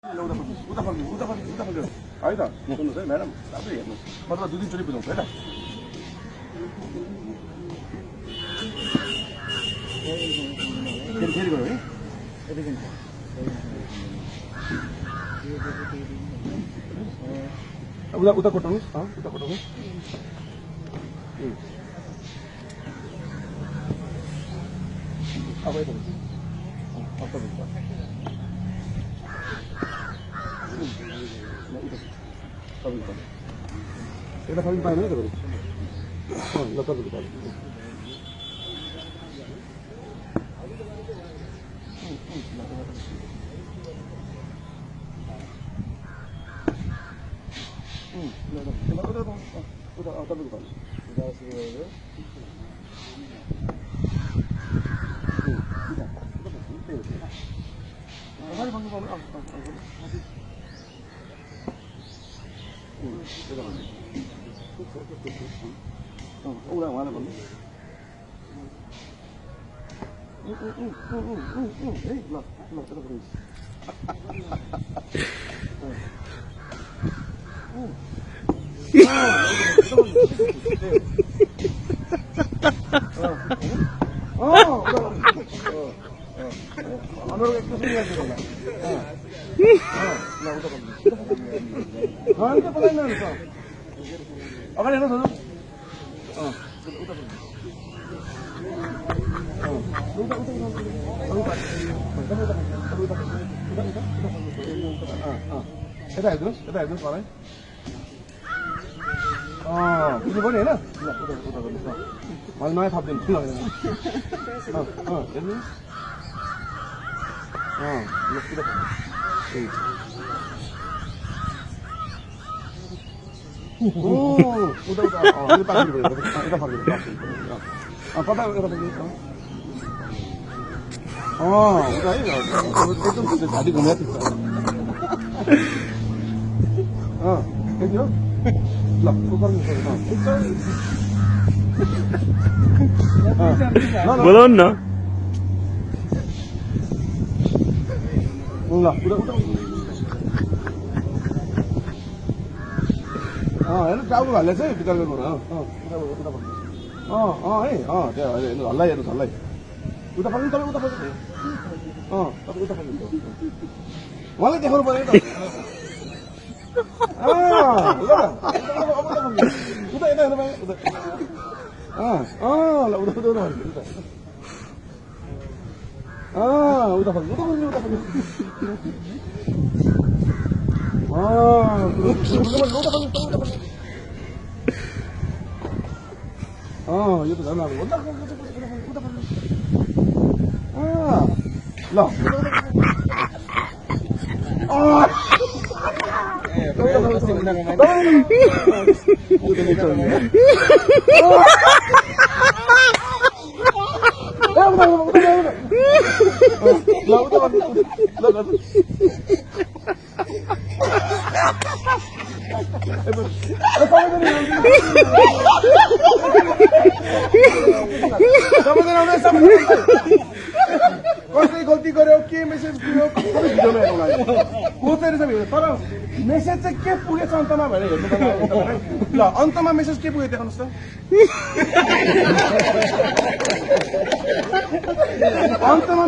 उता आइदा सुन्नुहोस् है म्याडम आफै हेर्नुहोस् मतलब 2 दिन चोटि बुझाउँछ है त फेरि गयो है उता कोटाउनुहोस् उता कोटाउनुहोस् अब यता एउटा सबै पाएन है तपाईँले ल तपाईँको पाएन तपाईँको पाएन उहाँलाई भन्नु है ल अगाडि हेर्नुहोस् यता हेर्नुहोस् मलाई बुझ्नु पर्ने होइन ल उता गर्नुहोस् मैले नयाँ थपिदिनु हेर्नुहोस् उता फर्किनु कता उता फर्किनु उता है एकदम घाँटी घुमेर ठिक छ त्यति हो ल बोलाउनु न ल उता हेर्नु टाउको हाल्दै चाहिँ विचार गर्नु है त्यहाँ हल्लाइ हेर्नुहोस् हल्लाइ उता फर्किनु तपाईँ उता फर्किनु तपाईँ उता फर्किनु उहाँलाई देखाउनु पर्यो नि त उता यता हेर्नु पाएँ उता ल उता फर्किनु यो त झन् अब ल कसले गल्ती गर्यो के मेसेज दियो भिडियोमा हेर्नु तर मेसेज चाहिँ के पुगेछ अन्तमा भनेर हेर्नु ल अन्तमा मेसेज के पुग्यो देखाउनुहोस् त अन्तमा